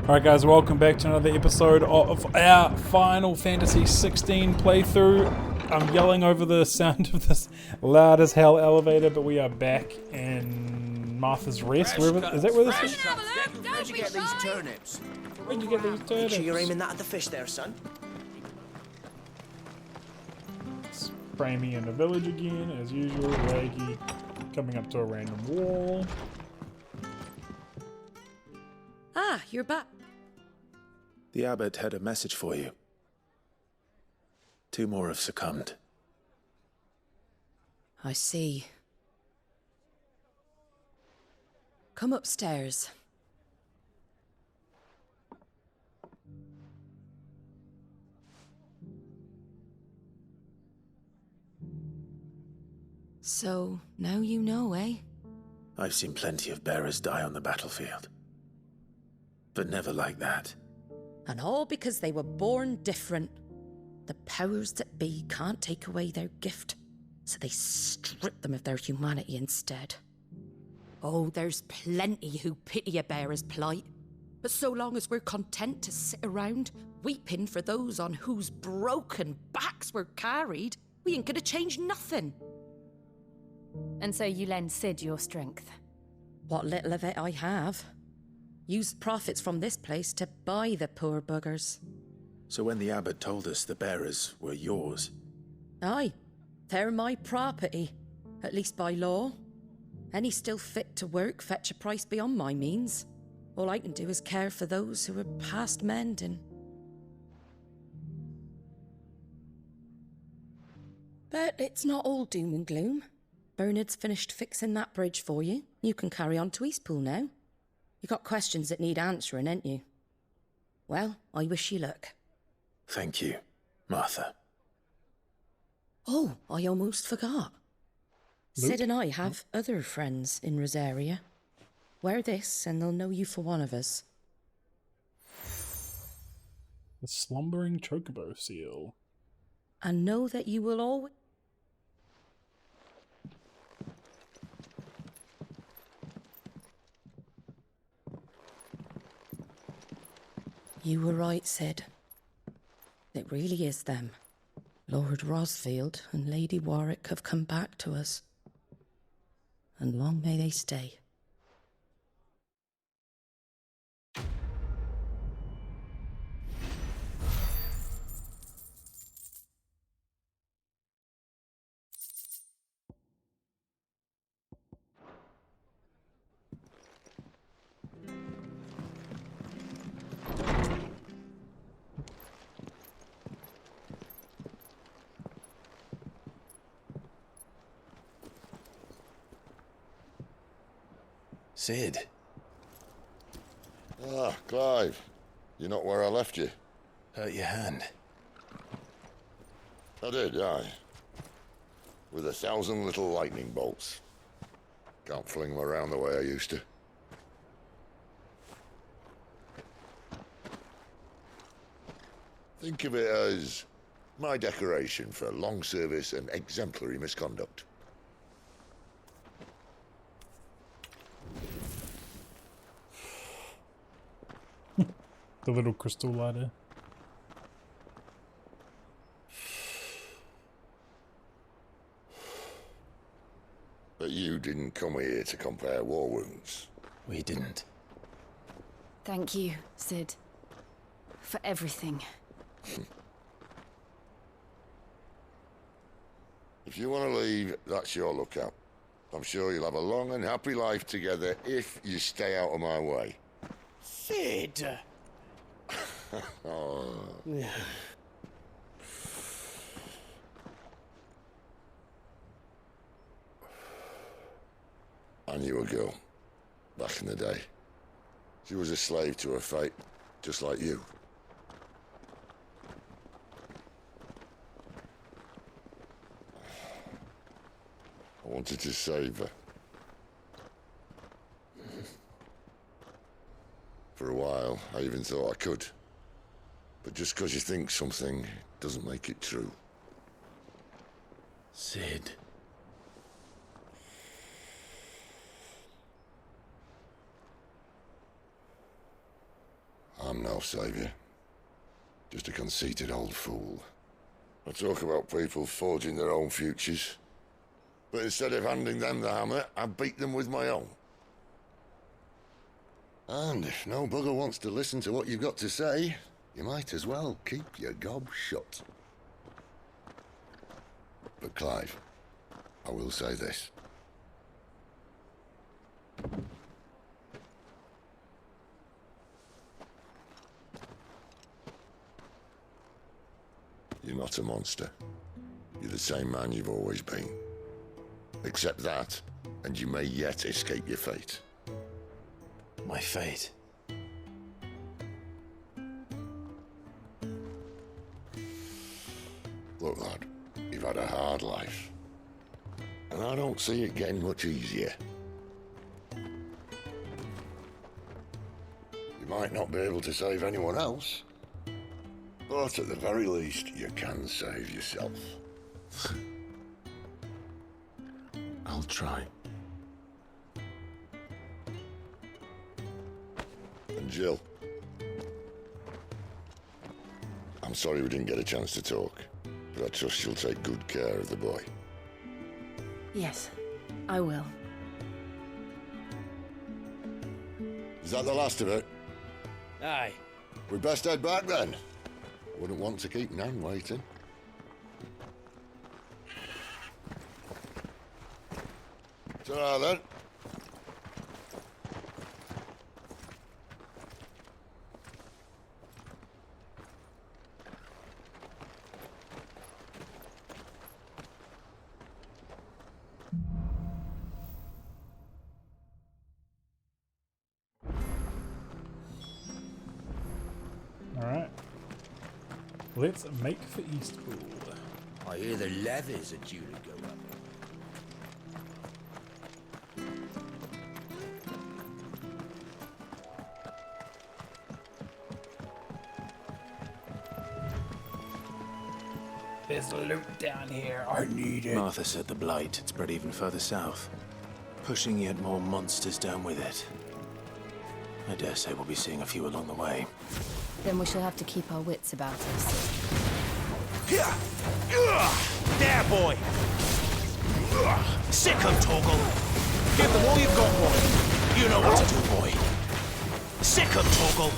Alright guys, welcome back to another episode of our Final Fantasy XVI playthrough. I'm yelling over the sound of this loud as hell elevator, but we are back in Martha's Rest. Is that where this is? Where'd you get these turnips? Where'd you get these Make turnips? sure you're aiming that at the fish there, son. Spray me in the village again, as usual, laggy. Coming up to a random wall. Ah, you're back. The abbot had a message for you. 2 more have succumbed. I see. Come upstairs. So, now you know, eh? I've seen plenty of bearers die on the battlefield. But never like that. And all because they were born different. The powers that be can't take away their gift, so they strip them of their humanity instead. Oh, there's plenty who pity a bearer's plight. But so long as we're content to sit around, weeping for those on whose broken backs we're carried, we ain't gonna change nothing. And so you lend Sid your strength. What little of it I have. Used profits from this place to buy the poor buggers. So when the abbot told us the bearers were yours... Aye, they're my property, at least by law. Any still fit to work fetch a price beyond my means. All I can do is care for those who are past mending. But it's not all doom and gloom. Bernard's finished fixing that bridge for you. You can carry on to Eastpool now. You got questions that need answering, ain't you? Well, I wish you luck. Thank you, Martha. Oh, I almost forgot. Sid and I have other friends in Rosaria. Wear this and they'll know you for one of us. The slumbering chocobo seal. And know that you will always... You were right, Sid. It really is them. Lord Rosfield and Lady Warwick have come back to us. And long may they stay. Sid. Ah, Clive. You're not where I left you. Hurt your hand. I did, aye. With 1,000 little lightning bolts. Can't fling them around the way I used to. Think of it as my decoration for long service and exemplary misconduct. The little crystal ladder. But you didn't come here to compare war wounds. We didn't. Thank you, Sid. For everything. If you want to leave, that's your lookout. I'm sure you'll have a long and happy life together if you stay out of my way. Sid! Oh. I knew a girl, back in the day. She was a slave to her fate, just like you. I wanted to save her. For a while, I even thought I could. But just because you think something doesn't make it true. Sid. I'm no savior. Just a conceited old fool. I talk about people forging their own futures. But instead of handing them the hammer, I beat them with my own. And if no bugger wants to listen to what you've got to say, you might as well keep your gob shut. But Clive, I will say this. You're not a monster. You're the same man you've always been. Accept that, and you may yet escape your fate. My fate. Look, lad, you've had a hard life. And I don't see it getting much easier. You might not be able to save anyone else, but at the very least, you can save yourself. I'll try. And Jill, I'm sorry we didn't get a chance to talk, but I trust you'll take good care of the boy. Yes, I will. Is that the last of it? Aye. We best head back then. Wouldn't want to keep Nan waiting. Ta-ra then. Alright. Let's make for Eastpool. I hear the levies are due to go up. There's loot down here. I need it. Martha said the blight had spread even further south, pushing yet more monsters down with it. I dare say we'll be seeing a few along the way. Then we shall have to keep our wits about us. There, boy! Sick 'em, Torgal! Give them all you've got, boy! You know what to do, boy! Sick 'em, Torgal!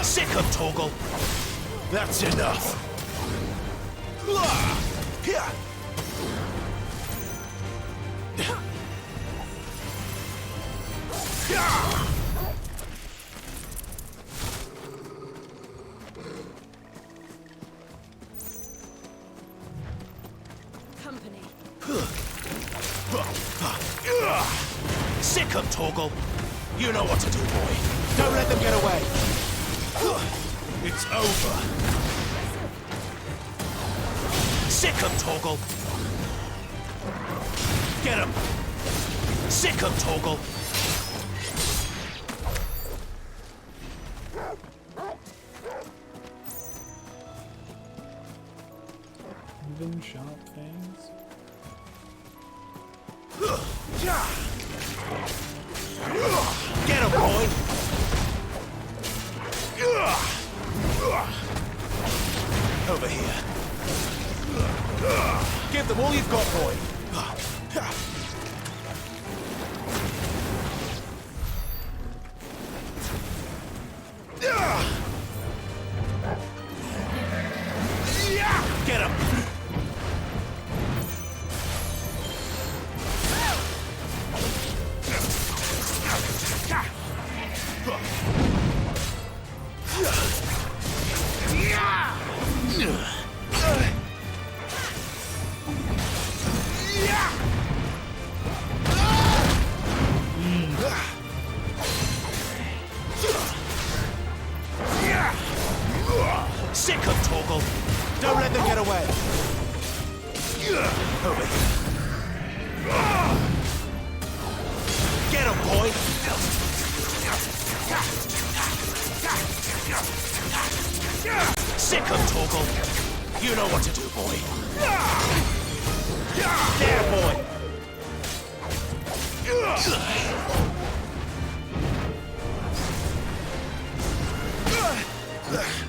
Sick 'em, Torgal! That's enough! Company. Sick 'em, Torgal! You know what to do, boy! Don't let them get away! It's over! Sick 'em, Torgal! Get him! Sick 'em, Torgal! Even sharp things. Get him, boy! Over here. Give them all you've got, boy. Get him!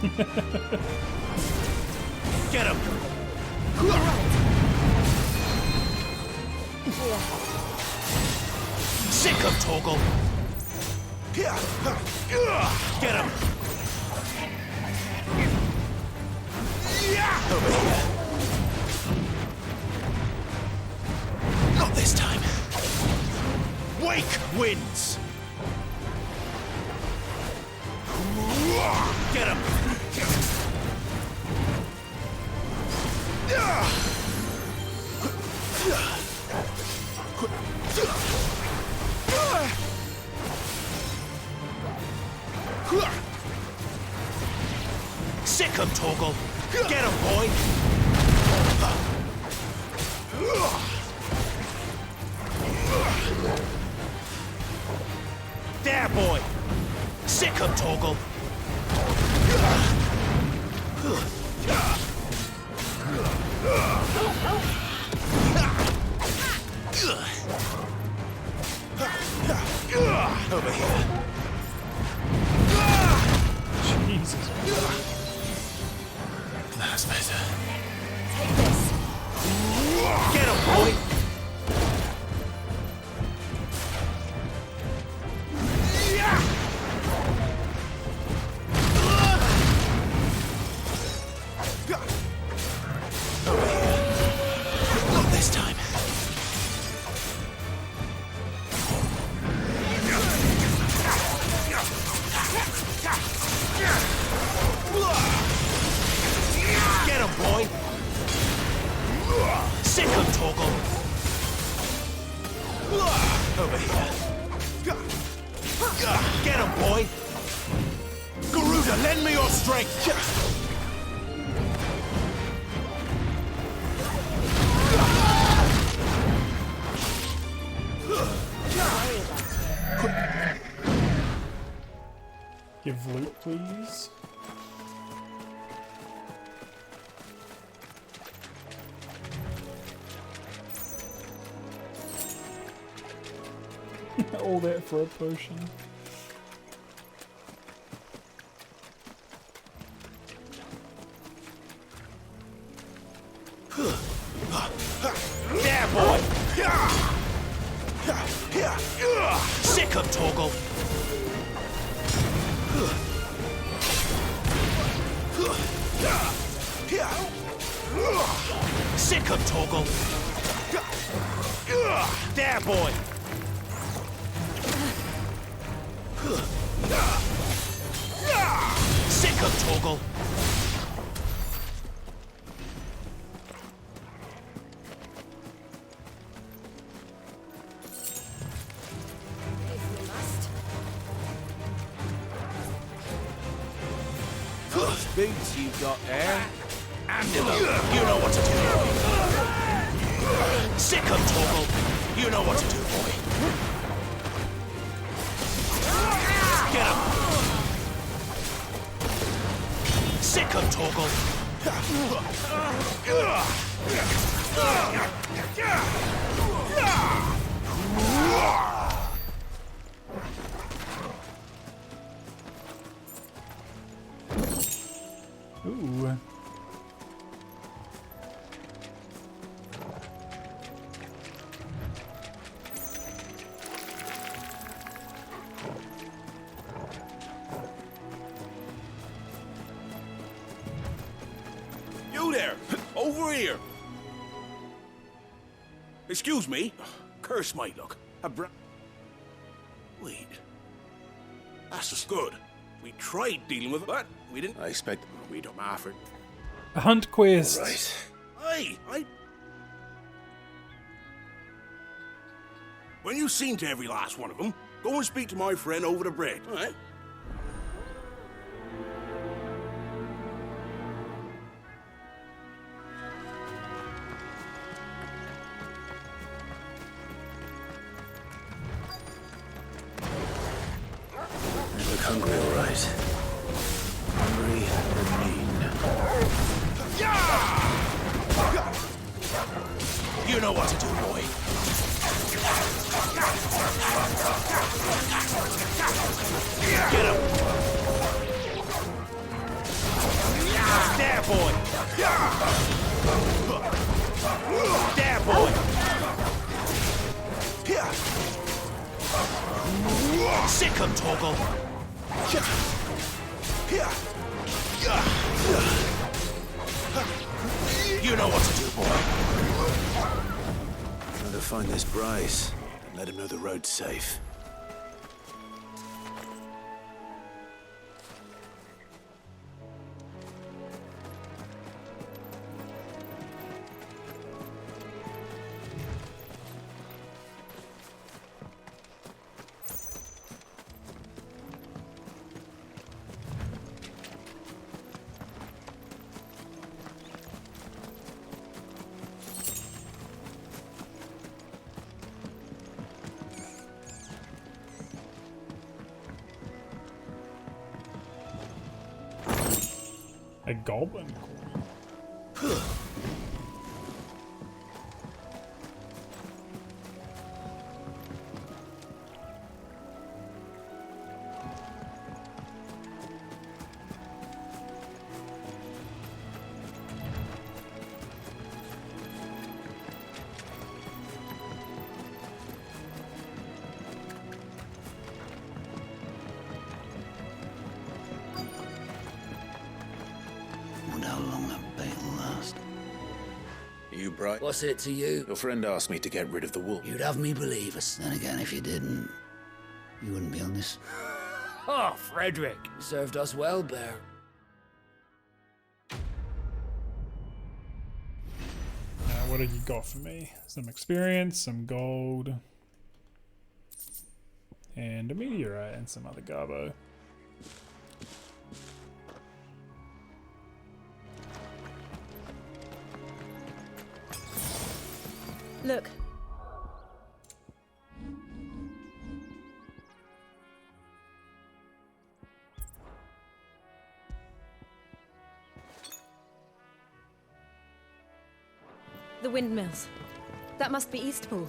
Get him! Sick of Torgal! Get him! Over here. Not this time. Wake wins! Get him! Sick of Torgal! Get him, boy! There, boy! Sick of Torgal! Over here. Jesus. That's better. Take this. Get him, boy! Over here. Not this time. Get him, boy! Sick of Torgal! Over here. Get him, boy! Garuda, lend me your strength! Give loot, please. All that for a potion. There, boy! Sick of Torgal! Sick of Torgal! There, boy! Sick of Torgal! If you must. Those boots you've got there. Andila, you know what to do, boy. Sick of Torgal, you know what to do, boy. Get him. Sick of Torgal. Ooh. You there! Over here! Excuse me. Curse my luck. Wait. That's just good. We tried dealing with it, but we didn't. I expect... We don't matter. A hunt quest. Right. I... When you've seen to every last one of them, go and speak to my friend over the bridge, all right? They look hungry, all right. Hungry and mean. You know what to do, boy. Get him. There, boy! There, boy! Sick 'em, Torgal! You know what to do, boy. Trying to find this Bryce and let him know the road's safe. A goblin coin. Wonder how long that bait will last. You, Bryce? What's it to you? Your friend asked me to get rid of the wolf. You'd have me believe us. Then again, if you didn't, you wouldn't be on this. Oh, Frederick! You served us well, Bear. What have you got for me? Some experience, some gold, and a meteorite, and some other garbo. Look. The windmills. That must be Eastpool.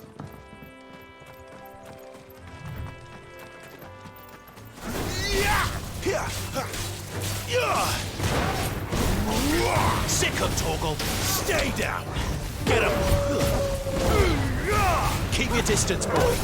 Sick 'em, Torgal! Stay down! Get 'em! Keep your distance, boy!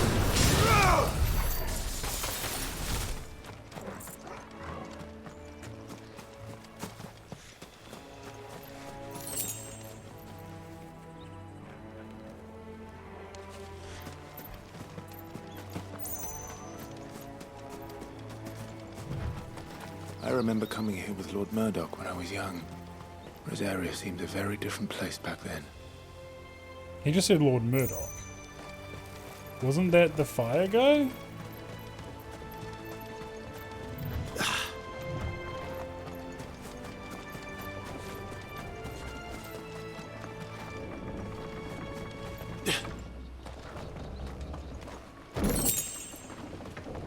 I remember coming here with Lord Murdoch when I was young. Rosaria seemed a very different place back then. He just said Lord Murdoch. Wasn't that the fire guy?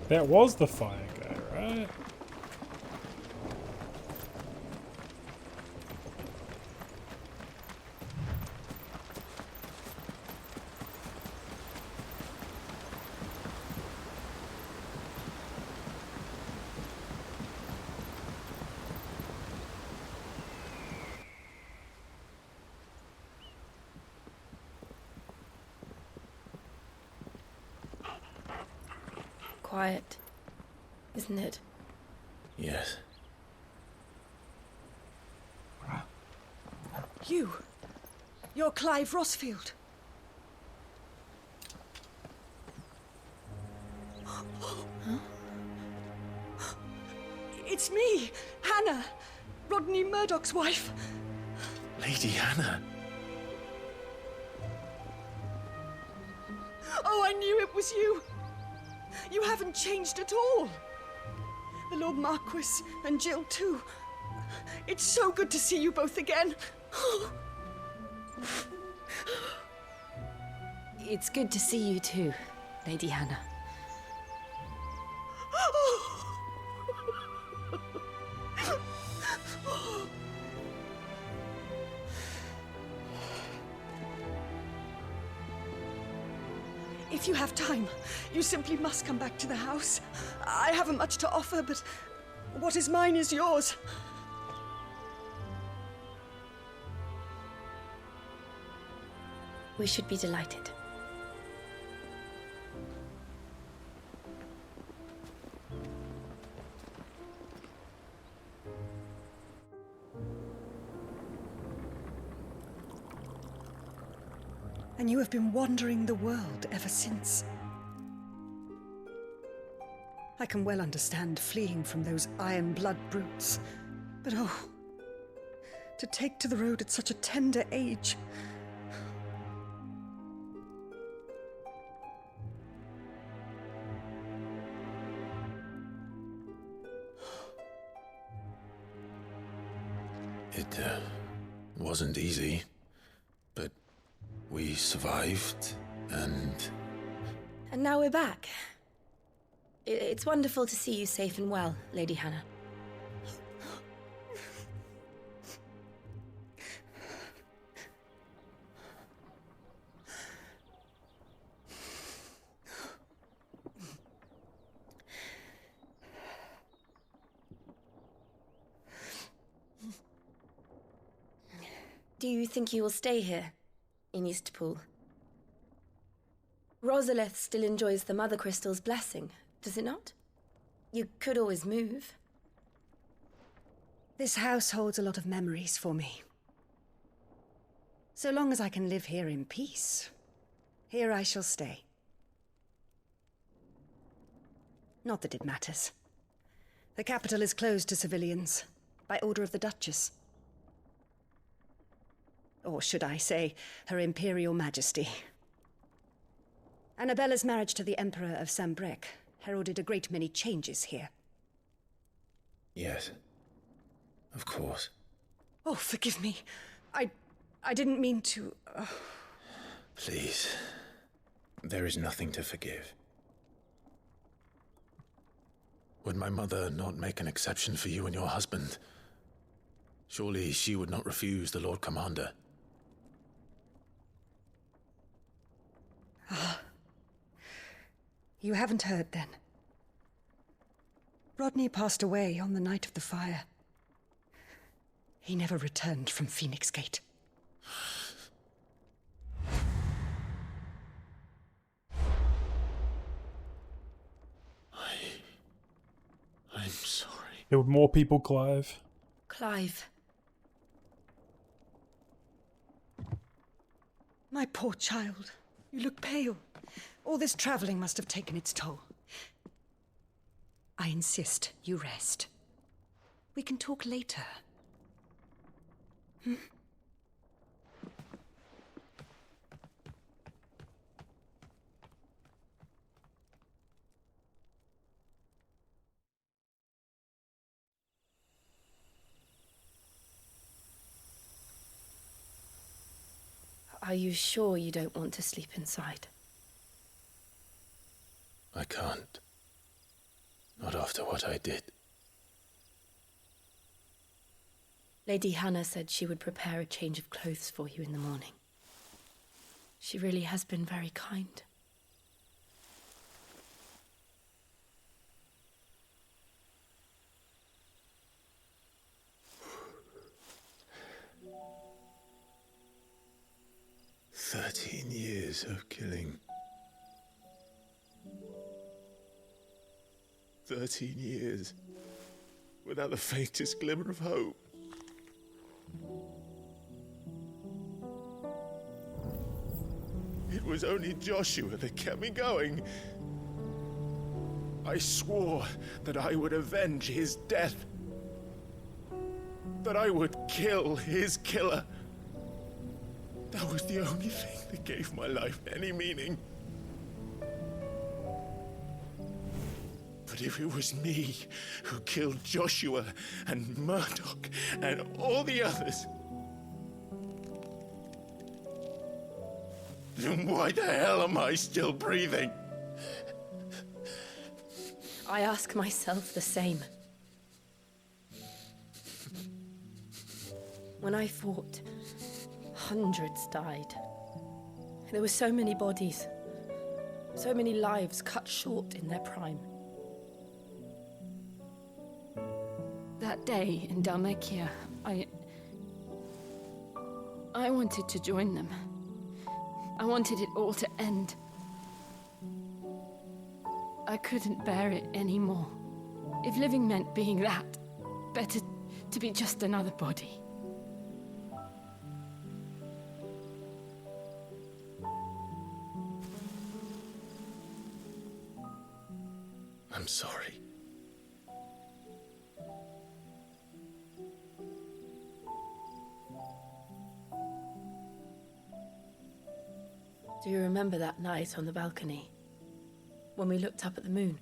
That was the fire guy, right? Quiet, isn't it? Yes. You're Clive Rossfield. Huh? It's me, Hannah, Rodney Murdoch's wife. Lady Hannah. Oh, I knew it was you. You haven't changed at all. The Lord Marquis and Jill too. It's so good to see you both again. It's good to see you too, Lady Hannah. If you have time, you simply must come back to the house. I haven't much to offer, but what is mine is yours. We should be delighted. And you have been wandering the world ever since. I can well understand fleeing from those iron blood brutes, but oh, to take to the road at such a tender age. It wasn't easy, but we survived, and And now we're back. It's wonderful to see you safe and well, Lady Hannah. Do you think you will stay here, in Eastpool? Rosalith still enjoys the Mother Crystal's blessing, does it not? You could always move. This house holds a lot of memories for me. So long as I can live here in peace, here I shall stay. Not that it matters. The capital is closed to civilians, by order of the Duchess. Or should I say, Her Imperial Majesty. Annabella's marriage to the Emperor of Sambrec heralded a great many changes here. yes, of course. Oh, forgive me. I didn't mean to... Please, there is nothing to forgive. Would my mother not make an exception for you and your husband? Surely she would not refuse the Lord Commander. You haven't heard, then. Rodney passed away on the night of the fire. He never returned from Phoenix Gate. I'm sorry. There were more people, Clive. Clive. My poor child. You look pale. All this traveling must have taken its toll. I insist you rest. We can talk later. Are you sure you don't want to sleep inside? I can't. Not after what I did. Lady Hannah said she would prepare a change of clothes for you in the morning. She really has been very kind. Years of killing. 13 years without the faintest glimmer of hope. It was only Joshua that kept me going. I swore that I would avenge his death. That I would kill his killer. That was the only thing that gave my life any meaning. But if it was me who killed Joshua and Murdoch and all the others, then why the hell am I still breathing? I ask myself the same. When I fought, hundreds died. There were so many bodies, so many lives cut short in their prime. That day in Dalmekia, I wanted to join them. I wanted it all to end. I couldn't bear it anymore. If living meant being that, better to be just another body. I'm sorry. Do you remember that night on the balcony? When we looked up at the moon?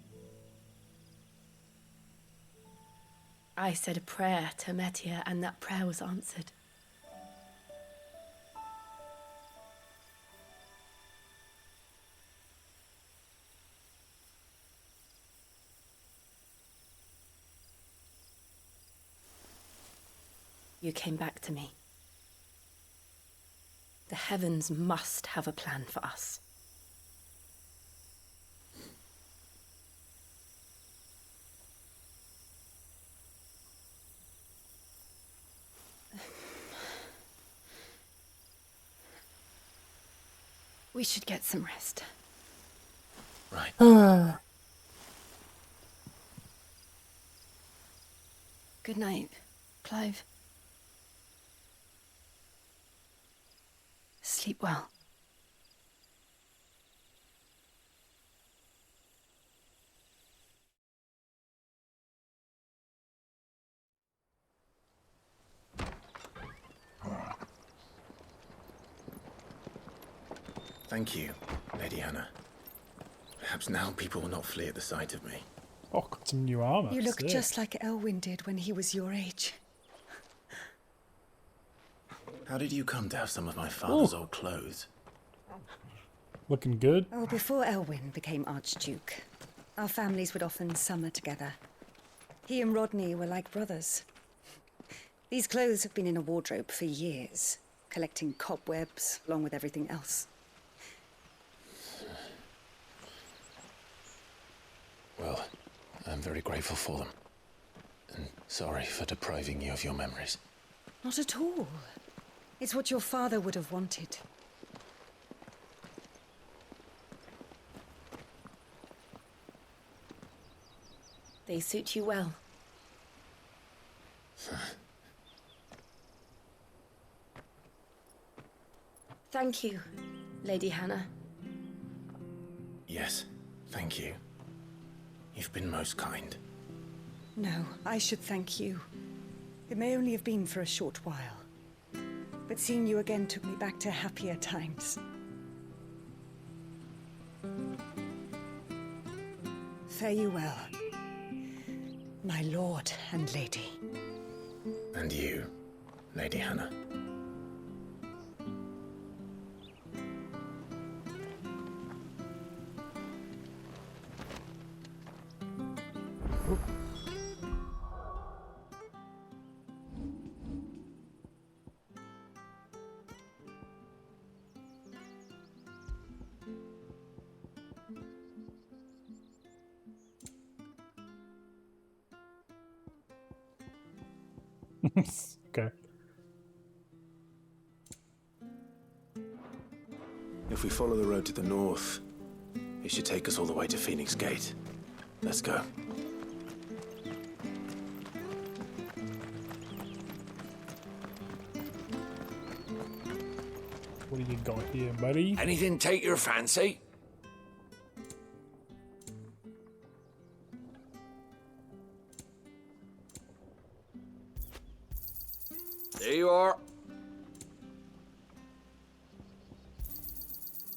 I said a prayer to Metia, and that prayer was answered. You came back to me. The heavens must have a plan for us. We should get some rest. Right. Good night, Clive. Sleep well. Thank you, Lady Hannah. Perhaps now people will not flee at the sight of me. Oh, got some new armor. You look Sick. just like Elwyn did when he was your age. How did you come to have some of my father's old clothes? Looking good. Oh, before Elwyn became Archduke, our families would often summer together. He and Rodney were like brothers. These clothes have been in a wardrobe for years, collecting cobwebs along with everything else. Well, I'm very grateful for them. And sorry for depriving you of your memories. Not at all. It's what your father would have wanted. They suit you well. Thank you, Lady Hannah. Yes, thank you. You've been most kind. No, I should thank you. It may only have been for a short while, but seeing you again took me back to happier times. Fare you well, my lord and lady. And you, Lady Hannah. Okay. If we follow the road to the north, it should take us all the way to Phoenix Gate. Let's go. What do you got here, buddy? Anything take your fancy? There you are.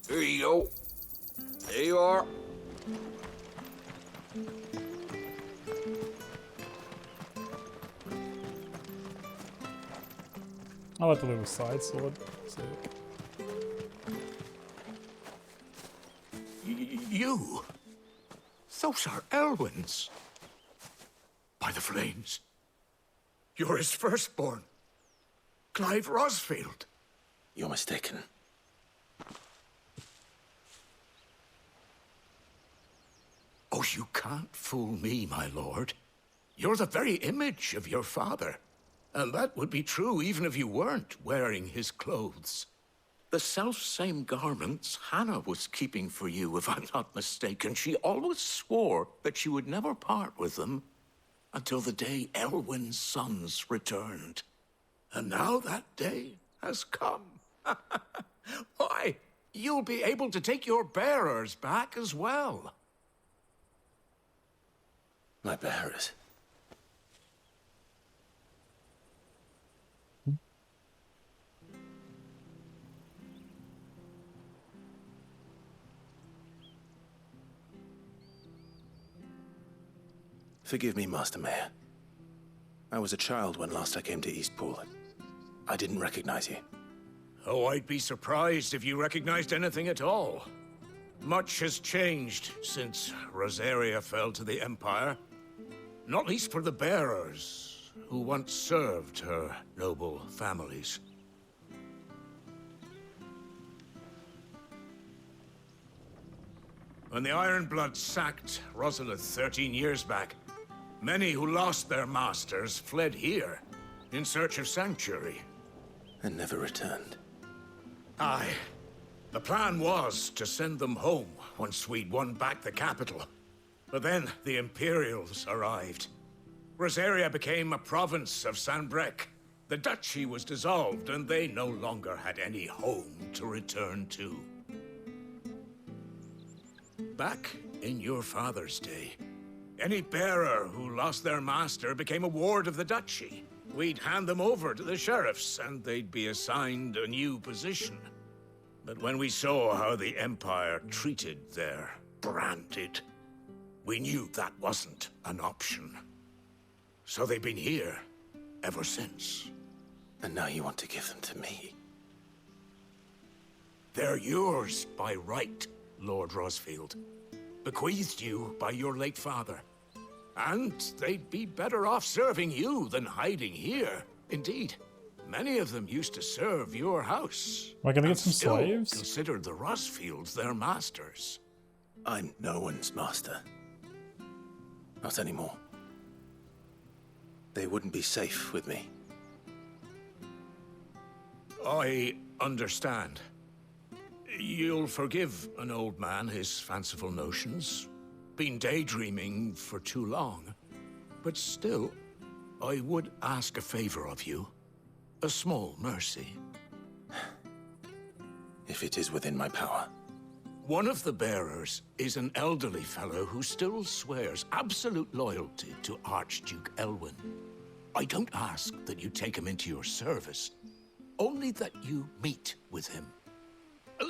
Here you go. There you are. I like the little side sword. Sick. You? Those are Elwyn's. By the flames. You're his firstborn. Clive Rosfield. You're mistaken. Oh, you can't fool me, my lord. You're the very image of your father. And that would be true even if you weren't wearing his clothes. The self-same garments Hannah was keeping for you, if I'm not mistaken. She always swore that she would never part with them until the day Elwyn's sons returned. And now that day has come. Why, you'll be able to take your bearers back as well. My bearers? Forgive me, Master Mayor. I was a child when last I came to Eastpool. I didn't recognize you. Oh, I'd be surprised if you recognized anything at all. Much has changed since Rosaria fell to the Empire. Not least for the bearers, who once served her noble families. When the Ironbloods sacked Rosalith 13 years back, many who lost their masters fled here, in search of sanctuary. And never returned. Aye. The plan was to send them home once we'd won back the capital. But then the Imperials arrived. Rosaria became a province of Sanbreque. The duchy was dissolved, and they no longer had any home to return to. Back in your father's day, any bearer who lost their master became a ward of the duchy. We'd hand them over to the sheriffs, and they'd be assigned a new position. But when we saw how the Empire treated their branded, we knew that wasn't an option. So they've been here ever since. And now you want to give them to me? They're yours by right, Lord Rosfield. Bequeathed you by your late father. And they'd be better off serving you than hiding here. Indeed, many of them used to serve your house. Am I gonna get some still slaves? Considered the Rosfields their masters. I'm no one's master. Not anymore. They wouldn't be safe with me. I understand. You'll forgive an old man his fanciful notions. Been daydreaming for too long. But still, I would ask a favor of you. A small mercy. If it is within my power. One of the bearers is an elderly fellow who still swears absolute loyalty to Archduke Elwyn. I don't ask that you take him into your service, only that you meet with him.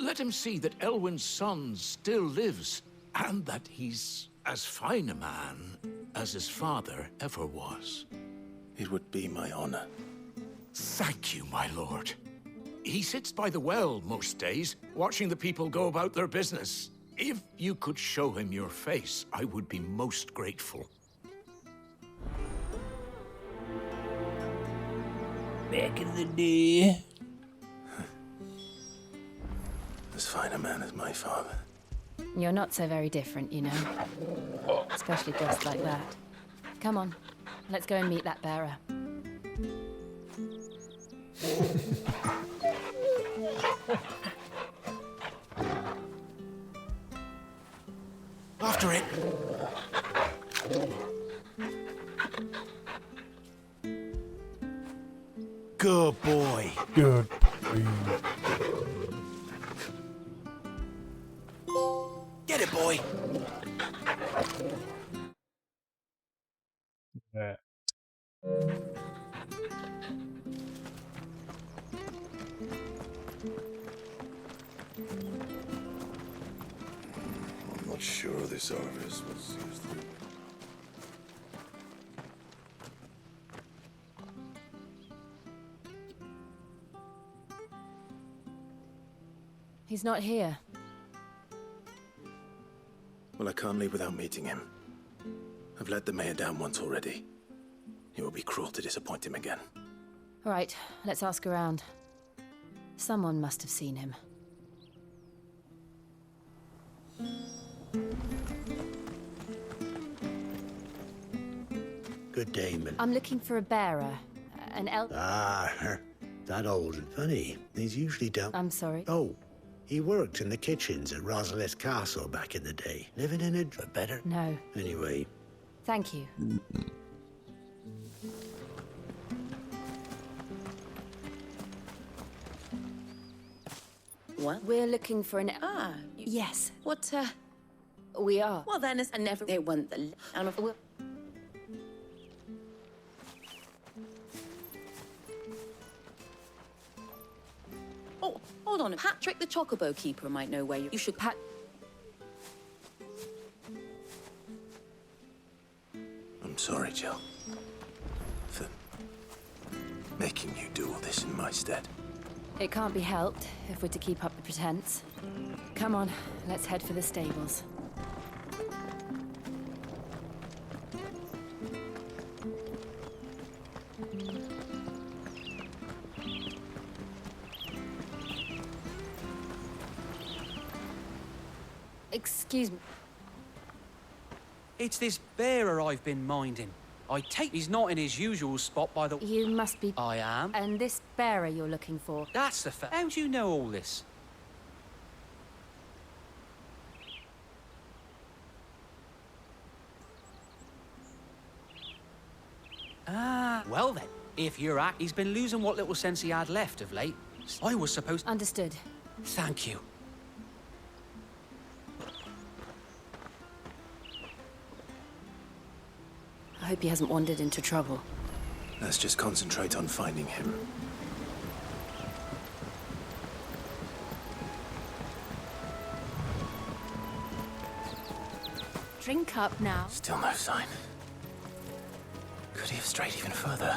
Let him see that Elwyn's son still lives, and that he's as fine a man as his father ever was. It would be my honor. Thank you, my lord. He sits by the well most days, watching the people go about their business. If you could show him your face, I would be most grateful. Back in the day. As fine a man as my father. You're not so very different, you know. Especially dressed like that. Come on, let's go and meet that bearer. After it. Good boy. Good. Get it, boy. Yeah. I'm not sure this Arvis was used to. He's not here. Well, I can't leave without meeting him. I've let the mayor down once already. It will be cruel to disappoint him again. All right, let's ask around. Someone must have seen him. Good day, man. I'm looking for a bearer. An Ah, That old and funny. He's usually down... I'm sorry. Oh, he worked in the kitchens at Rosalet Castle back in the day. Living in a better... No. Anyway. Thank you. What? We're looking for an... Yes. What, We are. Well, then, I never... They want the... And of... Oh, hold on. Patrick the Chocobo Keeper might know where you should... I'm sorry, Jill, for making you do all this in my stead. It can't be helped if we're to keep up the pretense. Come on, let's head for the stables. Excuse me. It's this bearer I've been minding. I take he's not in his usual spot by the... You must be... I am. And this bearer you're looking for... That's the fact. How do you know all this? Ah, well then. If you're he's been losing what little sense he had left of late. I was supposed... Understood. Thank you. I hope he hasn't wandered into trouble. Let's just concentrate on finding him. Drink up now. Still no sign. Could he have strayed even further?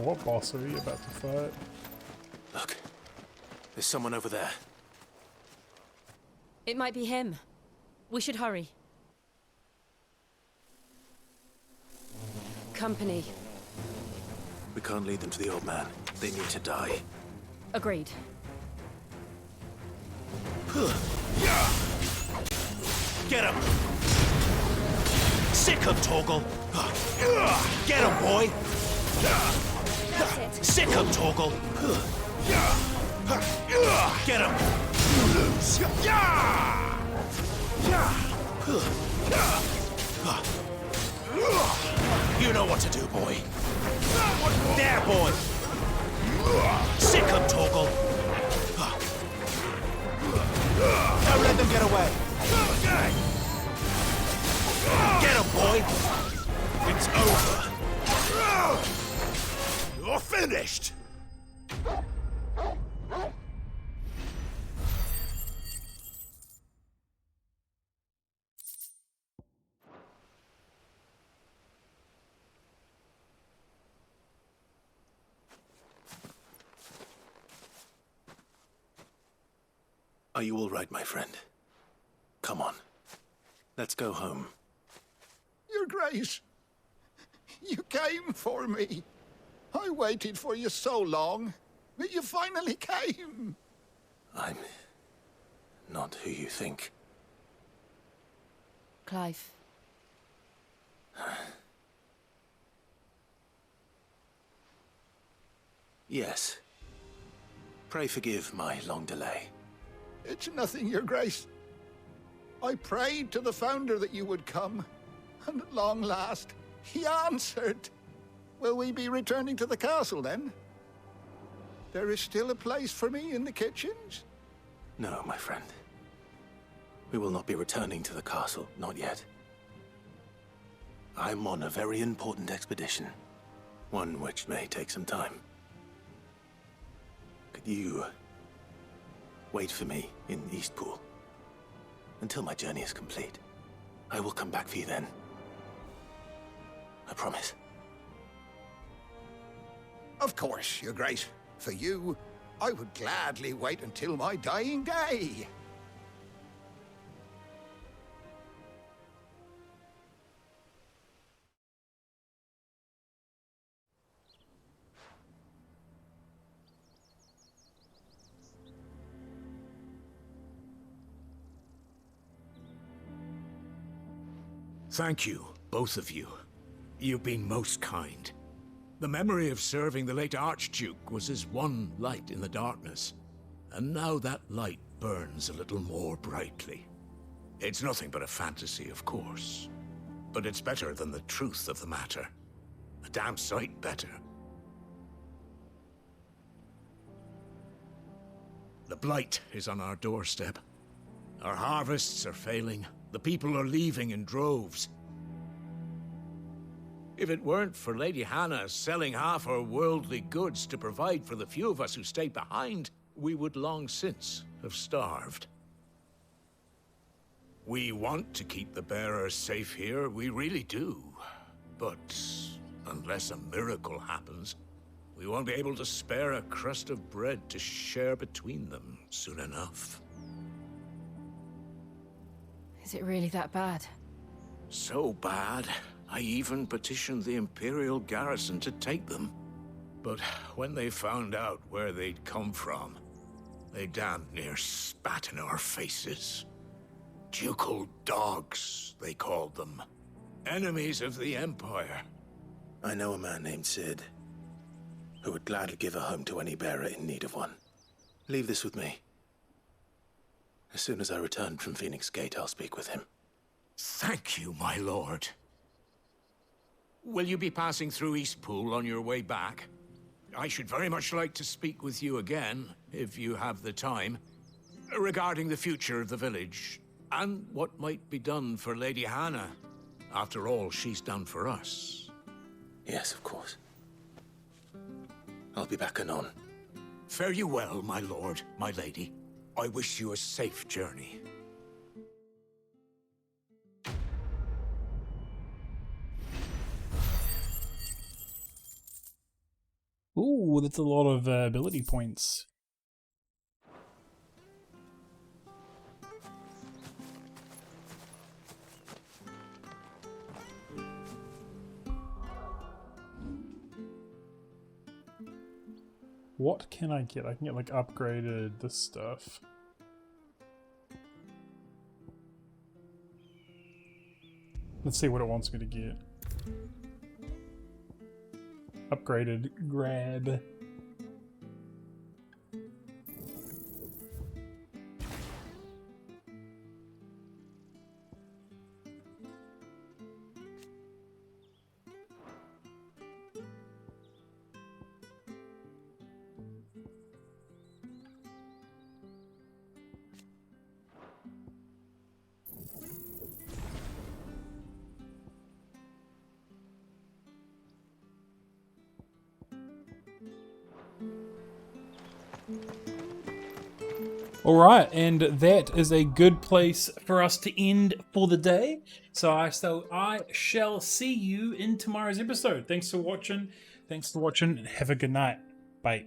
What boss are we about to fight? Look, there's someone over there. It might be him. We should hurry. Company. We can't lead them to the old man. They need to die. Agreed. Get him! Sick him, Torgal! Get him, boy! Sick him, Torgal! Get him! You lose! You know what to do, boy. There, boy! Sick him, Torgal! Don't let them get away! Get him, boy! It's over! You're finished! Are you all right, my friend? Come on. Let's go home. Your Grace, you came for me. I waited for you so long, but you finally came. I'm not who you think. Clive. Yes. Pray forgive my long delay. It's nothing, Your Grace. I prayed to the Founder that you would come, and at long last, he answered. Will we be returning to the castle, then? There is still a place for me in the kitchens? No, my friend. We will not be returning to the castle, not yet. I'm on a very important expedition, one which may take some time. Could you wait for me in Eastpool until my journey is complete? I will come back for you then. I promise. Of course, Your Grace. For you, I would gladly wait until my dying day. Thank you, both of you. You've been most kind. The memory of serving the late Archduke was as one light in the darkness, and now that light burns a little more brightly. It's nothing but a fantasy, of course, but it's better than the truth of the matter. A damn sight better. The blight is on our doorstep. Our harvests are failing. The people are leaving in droves. If it weren't for Lady Hannah selling half her worldly goods to provide for the few of us who stayed behind, we would long since have starved. We want to keep the bearers safe here, we really do. But unless a miracle happens, we won't be able to spare a crust of bread to share between them soon enough. Is it really that bad? So bad, I even petitioned the Imperial garrison to take them. But when they found out where they'd come from, they damn near spat in our faces. Ducal dogs, they called them. Enemies of the Empire. I know a man named Sid, who would gladly give a home to any bearer in need of one. Leave this with me. As soon as I return from Phoenix Gate, I'll speak with him. Thank you, my lord. Will you be passing through Eastpool on your way back? I should very much like to speak with you again, if you have the time, regarding the future of the village, and what might be done for Lady Hannah, after all she's done for us. Yes, of course. I'll be back anon. Fare you well, my lord, my lady. I wish you a safe journey. Ooh, that's a lot of ability points. What can I get? I can get like upgraded this stuff. Let's see what it wants me to get. Upgraded grab. Alright, and that is a good place for us to end for the day. So I shall see you in tomorrow's episode. Thanks for watching. And have a good night. Bye.